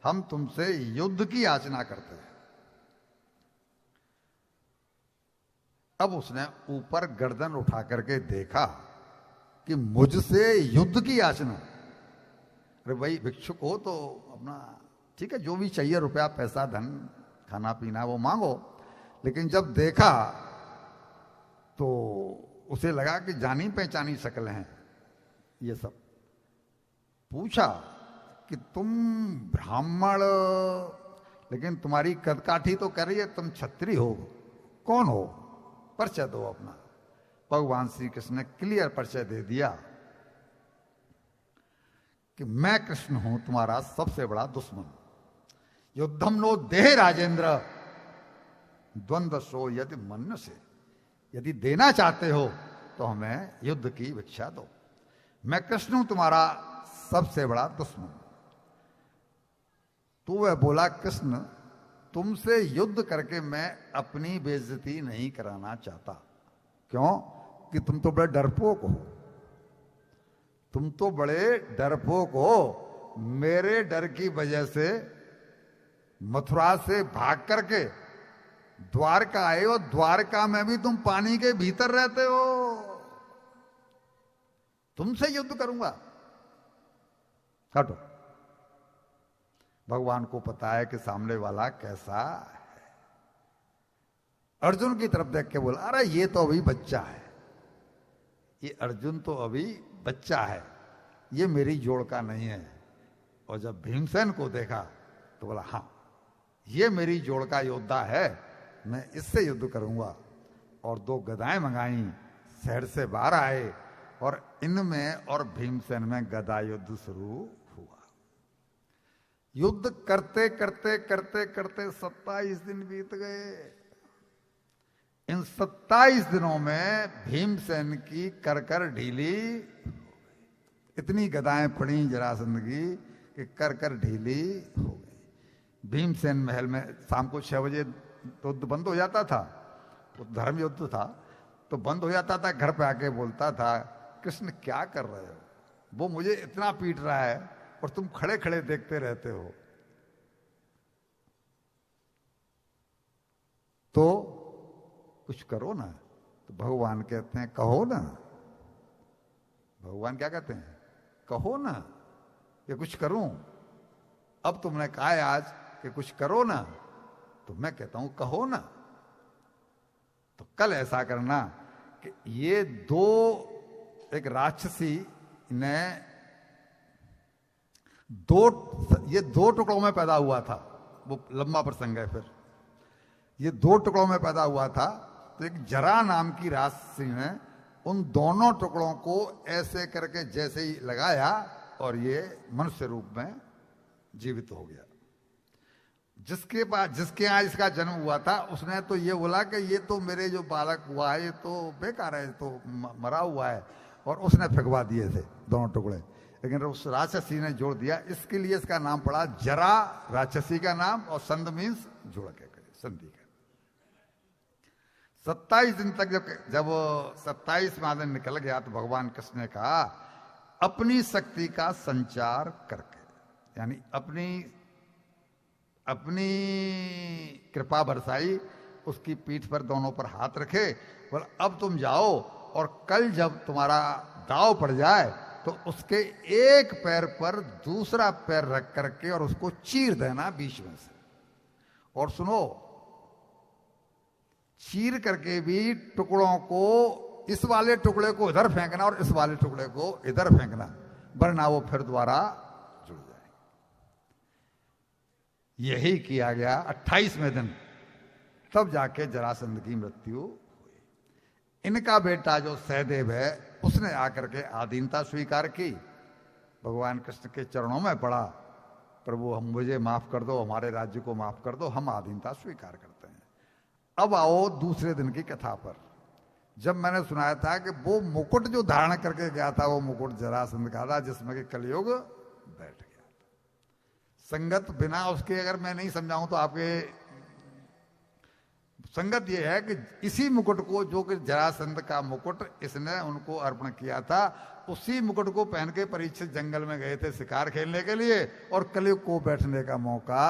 हम तुमसे युद्ध की याचना करते हैं। अब उसने ऊपर गर्दन उठा करके देखा कि मुझसे युद्ध की याचना। अरे भाई भिक्षुक हो तो अपना ठीक है, जो भी चाहिए रुपया पैसा धन खाना पीना वो मांगो। लेकिन जब देखा तो उसे लगा कि जानी पहचानी शक्ल हैं ये सब। पूछा कि तुम ब्राह्मण, लेकिन तुम्हारी कदकाठी तो कह रही है तुम क्षत्रिय हो, कौन हो, परिचय दो अपना। भगवान श्री कृष्ण ने क्लियर परिचय दे दिया कि मैं कृष्ण हूं तुम्हारा सबसे बड़ा दुश्मन। युद्धम नो देह राजेंद्र द्वंद्व सो यदि मन्य से। यदि देना चाहते हो तो हमें युद्ध की भिक्षा दो। मैं कृष्ण हूं तुम्हारा सबसे बड़ा दुश्मन। तो वह बोला कृष्ण तुमसे युद्ध करके मैं अपनी बेइज्जती नहीं कराना चाहता। क्यों? कि तुम तो बड़े डरपोक हो, तुम तो बड़े डरपोक हो। मेरे डर की वजह से मथुरा से भाग करके द्वारका आए हो, द्वारका में भी तुम पानी के भीतर रहते हो, तुमसे युद्ध करूंगा, हटो। भगवान को पता है कि सामने वाला कैसा है। अर्जुन की तरफ देख के बोला अरे ये तो अभी बच्चा है, ये अर्जुन तो अभी बच्चा है, ये मेरी जोड़ का नहीं है। और जब भीमसेन को देखा तो बोला हाँ ये मेरी जोड़ का योद्धा है, मैं इससे युद्ध करूंगा। और 2 गदाएं मंगाई, शहर से बाहर आए और इनमें और भीमसेन में गदा युद्ध शुरू हुआ। युद्ध करते करते करते करते 27 दिन बीत गए। इन 27 दिनों में भीमसेन की कर ढीली, इतनी गदाएं पड़ी जरासंध की कि कर ढीली हो गई। भीमसेन महल में शाम को 6 बजे तो युद्ध बंद हो जाता था, तो धर्म युद्ध था तो बंद हो जाता था। घर पे आके बोलता था कृष्ण क्या कर रहे हो, वो मुझे इतना पीट रहा है और तुम खड़े खड़े देखते रहते हो। तो कुछ करो ना। तो भगवान कहते हैं कहो ना। भगवान क्या कहते हैं? कहो ना कि कुछ करूं। अब तुमने कहा है आज कि कुछ करो ना, तो मैं कहता हूं कहो ना। तो कल ऐसा करना कि ये 2 एक राक्षसी ने ये 2 टुकड़ों में पैदा हुआ था। वो लंबा प्रसंग है। फिर ये 2 टुकड़ों में पैदा हुआ था। तो एक जरा नाम की राक्षसी ने उन दोनों टुकड़ों को ऐसे करके जैसे ही लगाया और ये मनुष्य रूप में जीवित हो गया। जिसके यहाँ इसका जन्म हुआ था उसने तो ये बोला कि ये तो मेरे जो बालक हुआ है ये तो बेकार है, तो मरा हुआ है, और उसने फेंकवा दिए थे दोनों टुकड़े। लेकिन उस राक्षसी ने जोड़ दिया, इसके लिए इसका नाम पड़ा जरा, राक्षसी का नाम, और संध मीन्स जोड़ के संधि का। 27 दिन तक जब 27वां दिन निकल गया तो भगवान कृष्ण ने कहा अपनी शक्ति का संचार करके, यानी अपनी कृपा बरसाई, उसकी पीठ पर दोनों पर हाथ रखे, बोल अब तुम जाओ और कल जब तुम्हारा दाव पड़ जाए तो उसके एक पैर पर दूसरा पैर रख करके और उसको चीर देना बीच में से। और सुनो, चीर करके भी टुकड़ों को, इस वाले टुकड़े को इधर फेंकना और इस वाले टुकड़े को इधर फेंकना, वरना वो फिर दोबारा जुड़ जाए। यही किया गया 28वें दिन, तब जाके जरासंध की मृत्यु हुई। इनका बेटा जो सहदेव है उसने आकर के आधीनता स्वीकार की, भगवान कृष्ण के चरणों में पड़ा, प्रभु हम मुझे माफ कर दो, हमारे राज्य को माफ कर दो, हम आधीनता स्वीकार करते हैं। अब आओ दूसरे दिन की कथा पर। जब मैंने सुनाया था कि वो मुकुट जो धारण करके गया था वो मुकुट जरासंध का था, जिसमें कि कलयुग बैठ गया था। संगत बिना उसके अगर मैं नहीं समझाऊं तो आपके संगत ये है कि इसी मुकुट को, जो कि जरासंध का मुकुट इसने उनको अर्पण किया था, उसी मुकुट को पहन के परीक्षित जंगल में गए थे शिकार खेलने के लिए, और कलयुग को बैठने का मौका